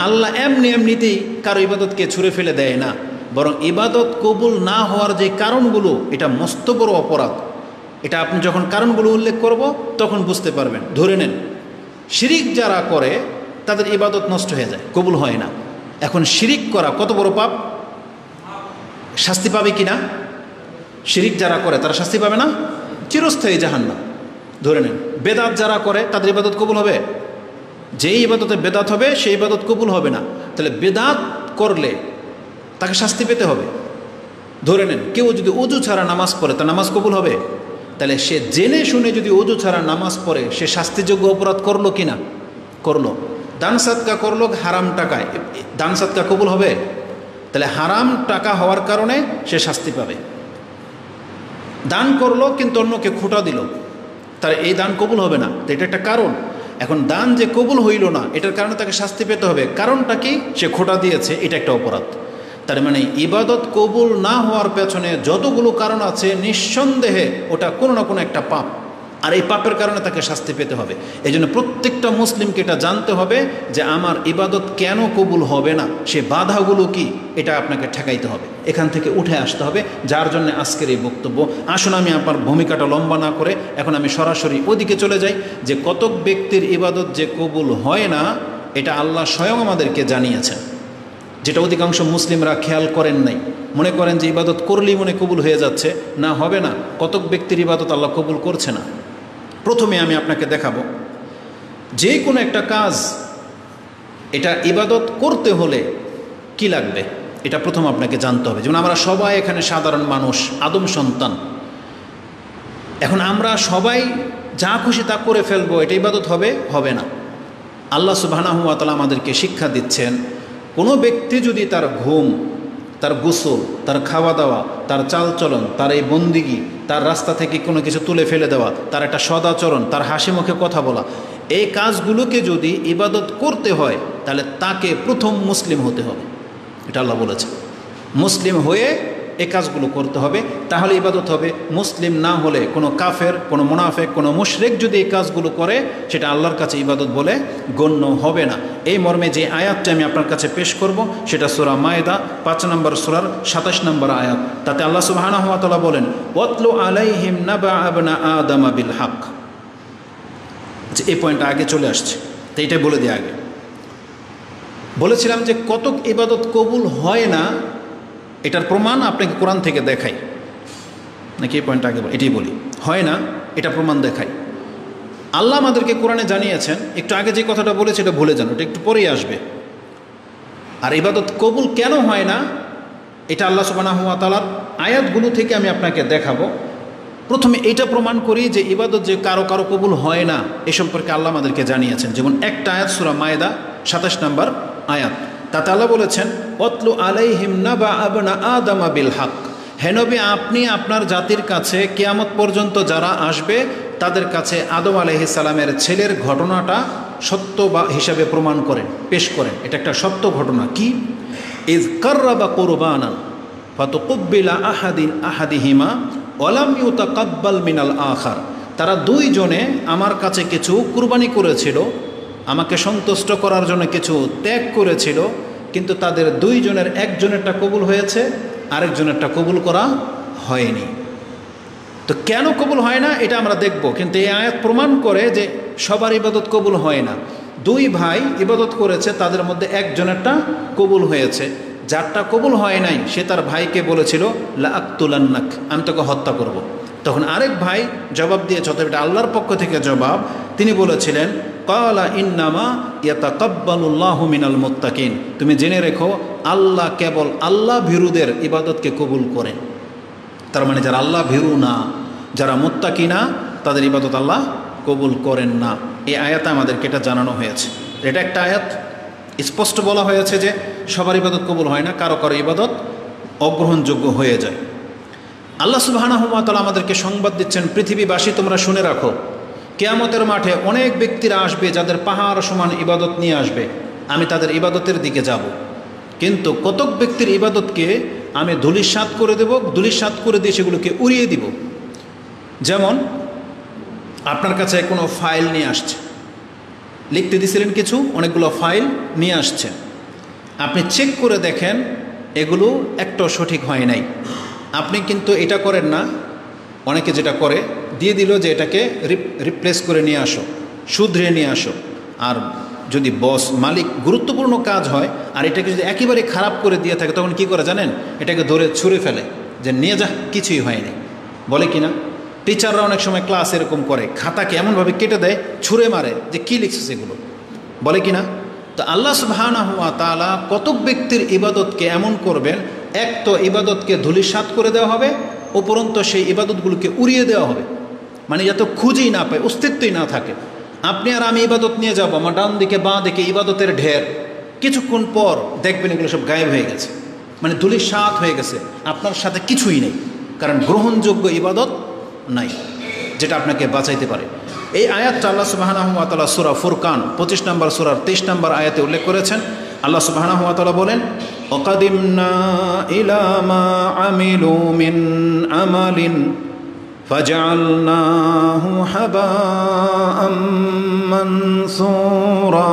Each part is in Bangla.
আল্লাহ এমনি এমনিতেই কারো ইবাদতকে ছুঁড়ে ফেলে দেয় না, বরং ইবাদত কবুল না হওয়ার যে কারণগুলো, এটা মস্ত বড় অপরাধ। এটা আপনি যখন কারণগুলো উল্লেখ করব তখন বুঝতে পারবেন। ধরে নেন শিরিক যারা করে তাদের ইবাদত নষ্ট হয়ে যায়, কবুল হয় না। এখন শিরিক করা কত বড় পাপ, শাস্তি পাবে কি না? শিরিক যারা করে তারা শাস্তি পাবে না? চিরস্থায়ী জাহান্নাম। ধরে নেন বেদাত যারা করে তাদের ইবাদত কবুল হবে? যেই ইবাদতে বেদাত হবে সেই ইবাদত কবুল হবে না। তাহলে বেদাত করলে তাকে শাস্তি পেতে হবে। ধরে নেন কেউ যদি ওযু ছাড়া নামাজ পড়ে তার নামাজ কবুল হবে? তাহলে সে জেনে শুনে যদি ওযু ছাড়া নামাজ পড়ে সে শাস্তিযোগ্য অপরাধ করলো কি না? করলো। দান সাদকা করলো হারাম টাকায়, দান সাদকা কবুল হবে? তাহলে হারাম টাকা হওয়ার কারণে সে শাস্তি পাবে। দান করলো কিন্তু অন্যকে খোঁটা দিল, তার এই দান কবুল হবে না, তো এটা একটা কারণ। এখন দান যে কবুল হইল না এটার কারণে তাকে শাস্তি পেতে হবে। কারণটা কি? সে খোঁটা দিয়েছে, এটা একটা অপরাধ। তার মানে ইবাদত কবুল না হওয়ার পেছনে যতগুলো কারণ আছে নিঃসন্দেহে ওটা কোনো না কোনো একটা পাপ, আর এই পাপের কারণে তাকে শাস্তি পেতে হবে। এই জন্য প্রত্যেকটা মুসলিমকে এটা জানতে হবে যে আমার ইবাদত কেন কবুল হবে না, সে বাধাগুলো কি, এটা আপনাকে ঠেকাইতে হবে, এখান থেকে উঠে আসতে হবে। যার জন্য আজকের এই বক্তব্য। আসুন আমি আপনার ভূমিকাটা লম্বা না করে এখন আমি সরাসরি ওদিকে চলে যাই যে কতক ব্যক্তির ইবাদত যে কবুল হয় না এটা আল্লাহ স্বয়ং আমাদেরকে জানিয়েছেন, যেটা অধিকাংশ মুসলিমরা খেয়াল করেন নাই। মনে করেন যে ইবাদত করলেই মনে কবুল হয়ে যাচ্ছে, না, হবে না। কতক ব্যক্তির ইবাদত আল্লাহ কবুল করছে না। প্রথমে আমি আপনাকে দেখাবো যে কোনো একটা কাজ এটা ইবাদত করতে হলে কি লাগবে, এটা প্রথম আপনাকে জানতে হবে। যেমন আমরা সবাই এখানে সাধারণ মানুষ, আদম সন্তান। এখন আমরা সবাই যা খুশি তা করে ফেলবো, এটা ইবাদত হবে? হবে না। আল্লাহ সুবহানাহু ওয়া তাআলা আমাদেরকে শিক্ষা দিচ্ছেন, কোনো ব্যক্তি যদি তার ঘুম, তার গোসল, তার খাওয়া দাওয়া, তার চালচলন, তার এই বন্দিগি, তার রাস্তা থেকে কোনো কিছু তুলে ফেলে দেওয়া, তার একটা সদাচরণ, তার হাসি মুখে কথা বলা, এই কাজগুলোকে যদি ইবাদত করতে হয় তাহলে তাকে প্রথম মুসলিম হতে হবে। এটা আল্লাহ বলেছে, মুসলিম হয়ে এই কাজগুলো করতে হবে, তাহলে ইবাদত হবে। মুসলিম না হলে কোনো কাফের, কোনো মুনাফেক, কোনো মুশরিক যদি এই কাজগুলো করে সেটা আল্লাহর কাছে ইবাদত বলে গণ্য হবে না। এই মর্মে যে আয়াতটা আমি আপনার কাছে পেশ করব সেটা সূরা মায়েদা 5 নম্বর সূরার 27 নম্বর আয়াত। তাতে আল্লাহ সুবহানাহু ওয়া তাআলা বলেন, ওয়াতলু আলাইহিম নাবা আবনা আদম বিল হক। এই পয়েন্টটা আগে চলে আসছে, তো এটাই বলে দিই। আগে বলেছিলাম যে কতক ইবাদত কবুল হয় না, এটার প্রমাণ আপনাকে কোরআন থেকে দেখাই, নাকি এই পয়েন্টটা আগে এটাই বলি, হয় না এটা প্রমাণ দেখাই। আল্লাহ আমাদেরকে কোরআনে জানিয়েছেন, একটু আগে যে কথাটা বলেছে এটা ভুলে যান, ওটা একটু পরেই আসবে। আর ইবাদত কবুল কেন হয় না এটা আল্লাহ সুবহানাহু ওয়া তাআলার আয়াতগুলো থেকে আমি আপনাকে দেখাবো। প্রথমে এইটা প্রমাণ করি যে ইবাদত যে কারো কারো কবুল হয় না এ সম্পর্কে আল্লাহ আমাদেরকে জানিয়েছেন। যেমন একটা আয়াত সূরা মায়েদা 27 নম্বর আয়াত, তাতে আল্লাহ বলেছেন, ওয়াতলু আলাইহিম নাবা আবনা আদম বিল হক। হে নবী, আপনি আপনার জাতির কাছে কিয়ামত পর্যন্ত যারা আসবে তাদের কাছে আদম আলাইহিস সালামের ছেলের ঘটনাটা সত্য বা হিসাবে প্রমাণ করেন, পেশ করেন। এটা একটা সত্য ঘটনা। কি? ইয কাররাবা কুরবানান ফাতুকব্বিলা আহাদিহিমা ওয়ালাম ইউতাকাব্বাল মিনাল আখার। তারা দুইজনে আমার কাছে কিছু কুরবানি করেছিল, আমাকে সন্তুষ্ট করার জন্য কিছু ত্যাগ করেছিল, কিন্তু তাদের দুইজনের একজনেরটা কবুল হয়েছে, আরেকজনেরটা কবুল করা হয়নি। তো কেন কবুল হয় না এটা আমরা দেখব, কিন্তু এই আয়াত প্রমাণ করে যে সবার ইবাদত কবুল হয় না। দুই ভাই ইবাদত করেছে, তাদের মধ্যে একজনেরটা কবুল হয়েছে, যারটা কবুল হয় নাই সে তার ভাইকে বলেছিল লা আকতুলান্নাক, আমি তোকে হত্যা করব। তখন আরেক ভাই জবাব দিয়েছে, অতএব এটা আল্লাহর পক্ষ থেকে জবাব, তিনি বলেছিলেন ক্বালা ইন্নামা ইয়াতাকাব্বালুল্লাহু মিনাল মুত্তাকিন, তুমি জেনে রেখো আল্লাহ কেবল আল্লাহ ভীরুদের ইবাদতকে কবুল করেন। তার মানে যারা আল্লাহ ভীরু না, যারা মুত্তাকি না, তাদের ইবাদত আল্লাহ কবুল করেন না। এই আয়াতে আমাদেরকে এটা জানানো হয়েছে। এটা একটা আয়াত, স্পষ্ট বলা হয়েছে যে সবার ইবাদত কবুল হয় না, কারো কারো ইবাদত অগ্রহণযোগ্য হয়ে যায়। আল্লাহ সুবহানাহু ওয়া তাআলা আমাদেরকে সংবাদ দিচ্ছেন, পৃথিবীবাসী তোমরা শুনে রাখো, কিয়ামতের মাঠে অনেক ব্যক্তিরা আসবে যাদের পাহাড় সমান ইবাদত নিয়ে আসবে, আমি তাদের ইবাদতের দিকে যাব, কিন্তু কতক ব্যক্তির ইবাদতকে আমি ধূলিসাৎ করে দেব, ধূলিসাৎ করে দিয়ে সেগুলোকে উড়িয়ে দিব। যেমন আপনার কাছে কোনো ফাইল নিয়ে আসছে, লিখতে দিয়েছিলেন কিছু, অনেকগুলো ফাইল নিয়ে আসছে, আপনি চেক করে দেখেন এগুলো একটাও সঠিক হয় নাই। আপনি কিন্তু এটা করেন না, অনেকে যেটা করে দিয়ে দিল যে এটাকে রিপ্লেস করে নিয়ে আসো, শুধরিয়ে নিয়ে আসো। আর যদি বস মালিক গুরুত্বপূর্ণ কাজ হয় আর এটাকে যদি একেবারে খারাপ করে দিয়ে থাকে তখন কি করে জানেন, এটাকে ধরে ছুঁড়ে ফেলে যে নিয়ে যা, কিছুই হয়নি, বলে কি না? টিচাররা অনেক সময় ক্লাস এরকম করে, খাতাকে এমনভাবে কেটে দেয়, ছুঁড়ে মারে যে কী লিখছে সেগুলো, বলে কি না? তো আল্লাহ সুবহানাহু ওয়া তাআলা কতক ব্যক্তির ইবাদতকে এমন করবেন, এক তো ইবাদতকে ধূলিসাৎ করে দেওয়া হবে, উপরন্ত সেই ইবাদতগুলোকে উড়িয়ে দেওয়া হবে, মানে যাতে খুঁজেই না পায়, অস্তিত্বই না থাকে। আপনি আর আমি ইবাদত নিয়ে যাব, আমার ডান দিকে বাঁ দিকে ইবাদতের ঢের, কিছুক্ষণ পর দেখবেন এগুলো সব গায়েব হয়ে গেছে, মানে ধূলিসাৎ হয়ে গেছে, আপনার সাথে কিছুই নেই, কারণ গ্রহণযোগ্য ইবাদত নাই যেটা আপনাকে বাঁচাইতে পারে। এই আয়াতটা আল্লাহ সুবহানাহু ওয়া তাআলা সূরা ফুরকান 25 নম্বর সূরার 23 নম্বর আয়াতে উল্লেখ করেছেন। আল্লাহ সুবহানাহু ওয়া তাআলা বলেন, ওয়াকাদিমনা ইলা মা আমিলু মিন আমালিন ফাজআলনাহু হাবাআম মানসুরা।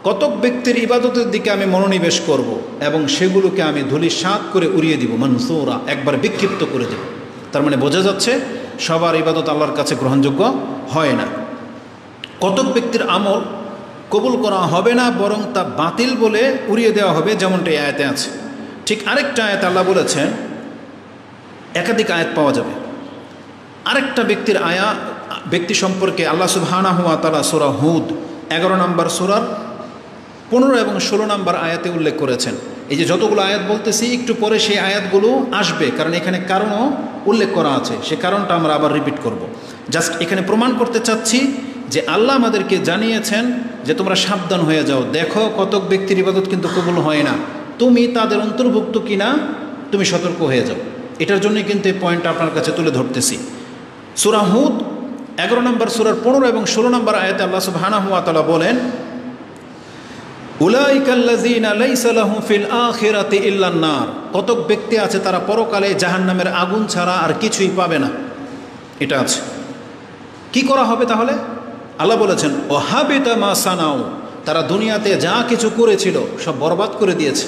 কতক ব্যক্তির ইবাদতের দিকে আমি মনোনিবেশ করব এবং সেগুলোকে আমি ধূলিসাৎ করে উড়িয়ে দিব, মানসুরা, একবার বিক্ষিপ্ত করে দেব। তার মানে বোঝা যাচ্ছে সবার ইবাদত আল্লাহর কাছে গ্রহণযোগ্য হয় না। কতক ব্যক্তির আমল কবুল করা হবে না, বরং তা বাতিল বলে উড়িয়ে দেওয়া হবে, যেমনটা এই আয়াতে আছে। ঠিক আরেকটা আয়াত আল্লাহ বলেছেন, একাধিক আয়াত পাওয়া যাবে। আরেকটা ব্যক্তি সম্পর্কে আল্লাহ সুবহানাহু ওয়া তাআলা সূরা হুদ 11 নম্বর সূরার 15 এবং 16 নম্বর আয়াতে উল্লেখ করেছেন। এই যে যতগুলো আয়াত বলতেছি একটু পরে সেই আয়াতগুলো আসবে, কারণ এখানে কারণও উল্লেখ করা আছে, সে কারণটা আমরা আবার রিপিট করব। জাস্ট এখানে প্রমাণ করতে চাচ্ছি যে আল্লাহ আমাদেরকে জানিয়েছেন যে তোমরা সাবধান হয়ে যাও, দেখো কতক ব্যক্তির ইবাদত কিন্তু কবুল হয় না, তুমি তাদের অন্তর্ভুক্ত কিনা তুমি সতর্ক হয়ে যাও। এটার জন্যই কিন্তু এই পয়েন্টটা আপনার কাছে তুলে ধরতেছি। সূরা হুদ 11 নম্বর সূরার 15 এবং 16 নম্বর আয়াতে আল্লাহ সুবহানাহু ওয়া তাআলা বলেন, উলাইকাল্লাযীনা লাইসা লাহুম ফিল আখিরাতি ইল্লান নার। কতক ব্যক্তি আছে তারা পরকালে জাহান্নামের আগুন ছাড়া আর কিছুই পাবে না, এটা আছে। কি করা হবে তাহলে? আল্লাহ বলেছেন, ওয়াহাবিতা মা সানাউ, তারা দুনিয়াতে যা কিছু করেছিল সব বরবাদ করে দিয়েছে।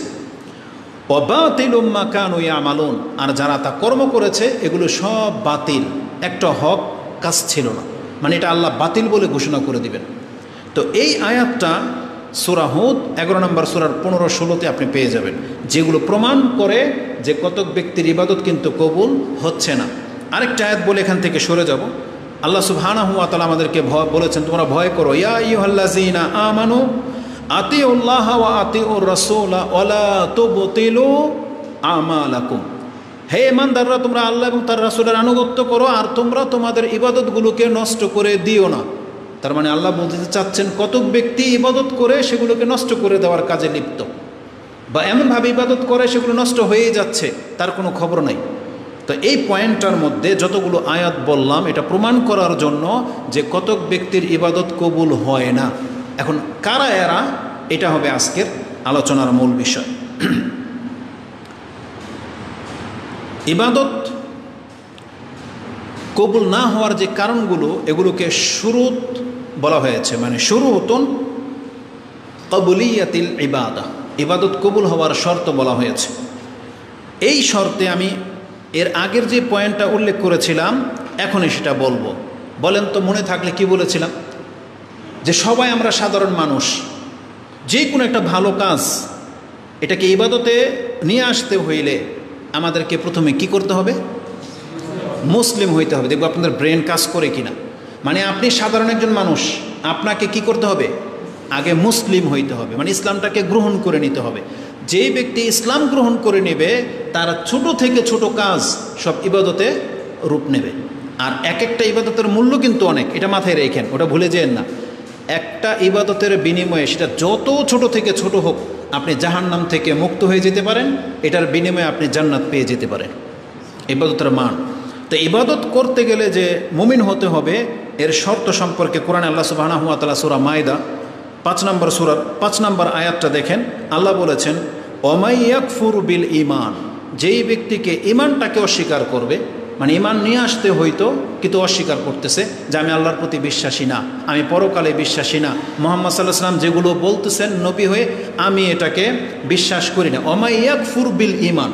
ওয়াবাতিলুম মা কানু ইয়ামালুন, আর যারা তা কর্ম করেছে এগুলো সব বাতিল, একটা হক কাজ ছিল না, মানে এটা আল্লাহ বাতিল বলে ঘোষণা করে দিবেন। তো এই আয়াতটা সূরা হুদ 11 নম্বর সূরার 15-16তে আপনি পেয়ে যাবেন, যেগুলো প্রমাণ করে যে কতক ব্যক্তির ইবাদত কিন্তু কবুল হচ্ছে না। আরেকটা আয়াত বলে এখান থেকে সরে যাব। আল্লাহ সুবহানাহু ওয়া তাআলা আমাদেরকে বলেছেন, তোমরা ভয় করো, ইয়া আইয়ুহাল্লাযীনা আমানু আতিউল্লাহ ওয়া আতিউর রাসূলা ওয়া লা তুবতিলু আমালাকুম। হে ঈমানদাররা, তোমরা আল্লাহ এবং তার রাসূলের আনুগত্য করো আর তোমরা তোমাদের ইবাদতগুলোকে নষ্ট করে দিও না। তার মানে আল্লাহ বলতে চাচ্ছেন কতক ব্যক্তি ইবাদত করে সেগুলোকে নষ্ট করে দেওয়ার কাজে লিপ্ত, বা এমনভাবে ইবাদত করে সেগুলো নষ্ট হয়ে যাচ্ছে, তার কোনো খবর নাই। তো এই পয়েন্টটার মধ্যে যতগুলো আয়াত বললাম এটা প্রমাণ করার জন্য যে কতক ব্যক্তির ইবাদত কবুল হয় না। এখন কারা এরা, এটা হবে আজকের আলোচনার মূল বিষয়। ইবাদত কবুল না হওয়ার যে কারণগুলো, এগুলোকে শুরুত বলা হয়েছে, মানে শুরুতুন কবুলিয়াতিল ইবাদা, ইবাদত কবুল হওয়ার শর্ত বলা হয়েছে। এই শর্তে আমি এর আগের যে পয়েন্টটা উল্লেখ করেছিলাম এখনই সেটা বলবো। বলেন তো মনে থাকলে কি বলেছিলাম? যে সবাই আমরা সাধারণ মানুষ, যে কোনো একটা ভালো কাজ এটাকে ইবাদতে নিয়ে আসতে হইলে আমাদেরকে প্রথমে কি করতে হবে? মুসলিম হইতে হবে। দেখবো আপনাদের ব্রেন কাজ করে কিনা। মানে আপনি সাধারণ একজন মানুষ, আপনাকে কি করতে হবে? আগে মুসলিম হইতে হবে, মানে ইসলামটাকে গ্রহণ করে নিতে হবে। যেই ব্যক্তি ইসলাম গ্রহণ করে নেবে তার ছোট থেকে ছোট কাজ সব ইবাদতে রূপ নেবে। আর এক একটা ইবাদতের মূল্য কিন্তু অনেক, এটা মাথায় রেখেন, ওটা ভুলে যেন না। একটা ইবাদতের বিনিময়ে, সেটা যত ছোট থেকে ছোট হোক, আপনি জাহান্নাম থেকে মুক্ত হয়ে যেতে পারেন, এটার বিনিময়ে আপনি জান্নাত পেয়ে যেতে পারেন। ইবাদতের মান। তো ইবাদত করতে গেলে যে মুমিন হতে হবে এর শর্ত সম্পর্কে কোরআনে আল্লাহ সুবহানাহু ওয়া তাআলা সূরা মায়দা 5 নম্বর সূরার 5 নম্বর আয়াতটা দেখেন। আল্লাহ বলেছেন, ওমাই ইয়াকফুর বিল ঈমান, যেই ব্যক্তিকে ঈমানটাকে অস্বীকার করবে, মানে ইমান নিয়ে আসতে হইতো, কিন্তু অস্বীকার করতেছে যে আমি আল্লাহর প্রতি বিশ্বাসী না, আমি পরকালে বিশ্বাসী না, মুহাম্মদ সাল্লাল্লাহু আলাইহি ওয়াসাল্লাম যেগুলো বলতেছেন নবী হয়ে আমি এটাকে বিশ্বাস করি না। ওমা ইয়াকফুর বিল ইমান,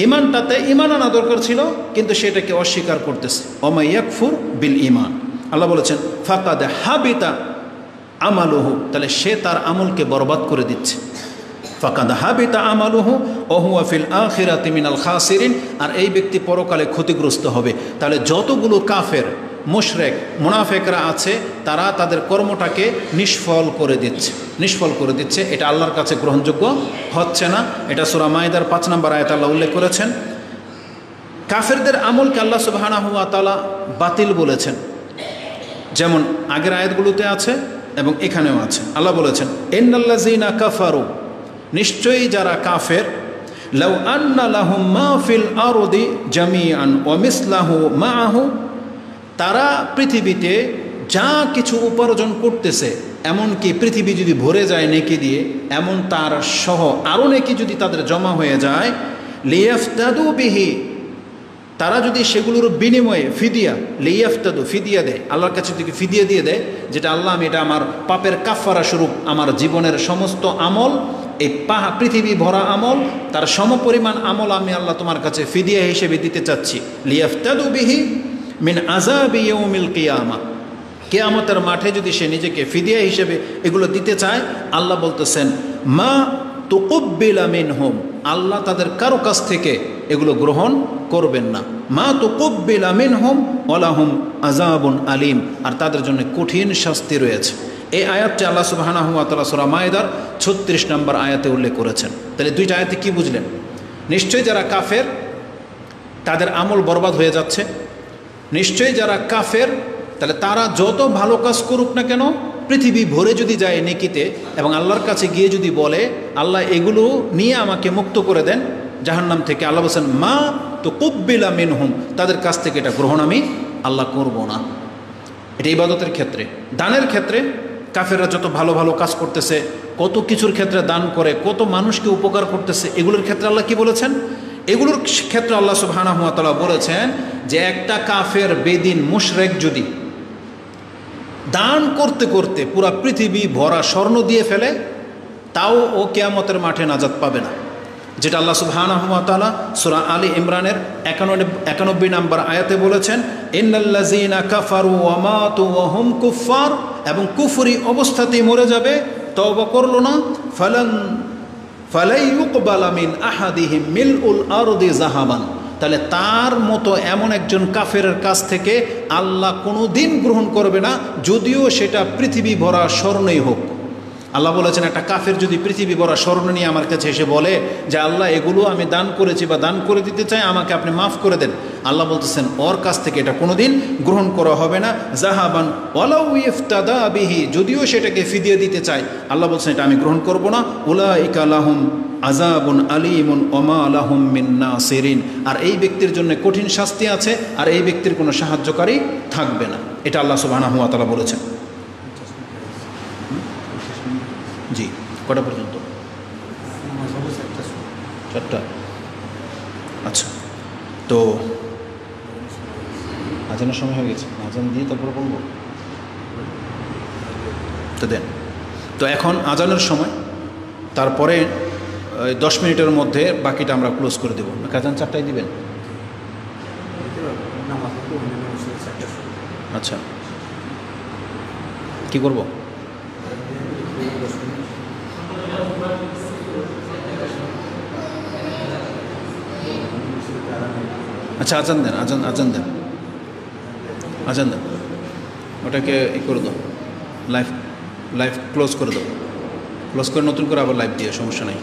ইমানটাতে ইমান আনা দরকার ছিল, কিন্তু সেটাকে অস্বীকার করতেছে। ওমা ইয়াকফুর বিল ইমান, আল্লাহ বলেছেন ফাকাদ হাবিতা আমালুহু, তাহলে সে তার আমলকে বরবাদ করে দিচ্ছে। ফাকাদ হাবিতা আমালুহু ওয়া হুয়া ফিল আখিরাতি মিনাল খাসিরিন, আর এই ব্যক্তি পরকালে ক্ষতিগ্রস্ত হবে। তাহলে যতগুলো কাফের মুশরিক মুনাফিকরা আছে তারা তাদের কর্মটাকে নিষ্ফল করে দিচ্ছে। এটা আল্লাহর কাছে গ্রহণযোগ্য হচ্ছে না। এটা সূরা মাইদার 5 নম্বর আয়াতে আল্লাহ উল্লেখ করেছেন। কাফেরদের আমলকে আল্লাহ সুবহানাহু ওয়া তাআলা বাতিল বলেছেন, যেমন আগের আয়াতগুলোতে আছে এবং এখানেও আছে। আল্লাহ বলেছেন ইন্নাল্লাযীনা কাফারু, নিশ্চয়ই যারা কাফের, লাউ আন্না লাহুম মা ফিল আরদি জামিআন ওয়া মিসলাহু মাআহু, তারা পৃথিবীতে যা কিছু উপার্জন করতেছে, এমনকি পৃথিবী যদি ভরে যায় নেকি দিয়ে, এমন তার সহ আরও নেকি যদি তাদের জমা হয়ে যায়, লিয়াফতাদু বিহি, তারা যদি সেগুলোর বিনিময়ে ফিদিয়া দেয়, আল্লাহর কাছে যদি ফিদিয়া দিয়ে দেয়, যেটা আল্লাহ আমি এটা আমার পাপের কাফারা স্বরূপ আমার জীবনের সমস্ত আমল, এই পৃথিবী ভরা আমল, তার সমপরিমাণ আমল আমি আল্লাহ তোমার কাছে ফিদিয়া হিসেবে দিতে চাচ্ছি। লিয়াফতাদু বিহি মিন আযাবি ইয়াউমিল কিয়ামা, কিয়ামতের মাঠে যদি সে নিজেকে ফিদিয়া হিসেবে এগুলো দিতে চায়, আল্লাহ বলতেছেন মা তুকুব্বিলা মিনহুম, আল্লাহ তাদের কারো কাছ থেকে এগুলো গ্রহণ করবেন না। মা তুকুব্বিলা মিনহুম ওয়া লাহুম আযাবুন আলীম, আর তাদের জন্য কঠিন শাস্তি রয়েছে। এই আয়াতটি আল্লাহ সুবহানাহু ওয়া তাআলা সূরা মাইদার 36 নম্বর আয়াতে উল্লেখ করেছেন। তাহলে দুইটা আয়াতে কি বুঝলেন? নিশ্চয়ই যারা কাফের তাদের আমল বরবাদ হয়ে যাচ্ছে। নিশ্চয়ই যারা কাফের, তাহলে তারা যত ভালো কাজ করুক না কেন, পৃথিবী ভরে যদি যায় নেকিতে এবং আল্লাহর কাছে গিয়ে যদি বলে আল্লাহ এগুলো নিয়ে আমাকে মুক্ত করে দেন জাহান্নাম থেকে, আল্লাহ বলছেন মা তুকুব্বিলা মিনহুম, তাদের কাছ থেকে এটা গ্রহণ আমি আল্লাহ করব না। এটা ইবাদতের ক্ষেত্রে। দানের ক্ষেত্রে কাফেররা যত ভালো ভালো কাজ করতেছে, কত কিছুর ক্ষেত্রে দান করে, কত মানুষকে উপকার করতেছে, এগুলোর ক্ষেত্রে আল্লাহ কি বলেছেন? এগুলোর ক্ষেত্রে আল্লাহ সুবহানাহু ওয়া তাআলা বলেছেন যে একটা কাফের বেদিন মুশরিক যদি দান করতে করতে পুরা পৃথিবী ভরা স্বর্ণ দিয়ে ফেলে, তাও ও কিয়ামতের মাঠে নাজাত পাবে না। যেটা আল্লাহ সুবহানাহু ওয়া তাআলা সূরা আলী ইমরানের 91 নম্বর আয়াতে বলেছেন ইন্নাল্লাযীনা কাফারু ওয়া মাতু ওয়া হুম কুফফার, এবং কুফরি অবস্থাতেই মরে যাবে, তওবা করলো না, ফালাই ইউকবালা মিন আহাদিহিম মিলউল আরদি যাহাবান, তাহলে তার মতো এমন একজন কাফেরের কাছ থেকে আল্লাহ কোনো দিন গ্রহণ করবে না, যদিও সেটা পৃথিবী ভরা স্বর্ণই হোক। আল্লাহ বলেছেন একটা কাফের যদি পৃথিবী ভরা স্বর্ণ নিয়ে আমার কাছে এসে বলে যে আল্লাহ এগুলো আমি দান করেছি বা দান করে দিতে চাই, আমাকে আপনি মাফ করে দেন, আল্লাহ বলতেছেন ওর কাছ থেকে এটা কোনো দিন গ্রহণ করা হবে না। জাহাবান ওয়ালাউ ইফতাদা বিহি, যদিও সেটাকে ফিদিয়ে দিতে চাই, আল্লাহ বলছেন এটা আমি গ্রহণ করব না। উলাইকা লাহুম আযাবুন আলীমুন ওয়া মা লাহুম মিন নাসিরিন, আর এই ব্যক্তির জন্য কঠিন শাস্তি আছে, আর এই ব্যক্তির কোনো সাহায্যকারী থাকবে না। এটা আল্লাহ সুবহানাহু ওয়া তাআলা বলেছেন। জি, কটা পর্যন্ত? 4টা। আচ্ছা, তো আজানের সময় হয়ে গেছে, আজান দিয়ে তারপরে বলবো তো দেন। তো এখন আজানের সময়, তারপরে 10 মিনিটের মধ্যে বাকিটা আমরা ক্লোজ করে দেবো। আজান 4টায় দিবেন? আচ্ছা, কি করব? আচ্ছা, আজান দেন, আজান দেন, ওটাকে ই করে দাও, লাইভ ক্লোজ করে দাও, ক্লোজ করে নতুন করে আবার লাইভ দিয়ে, সমস্যা নাই।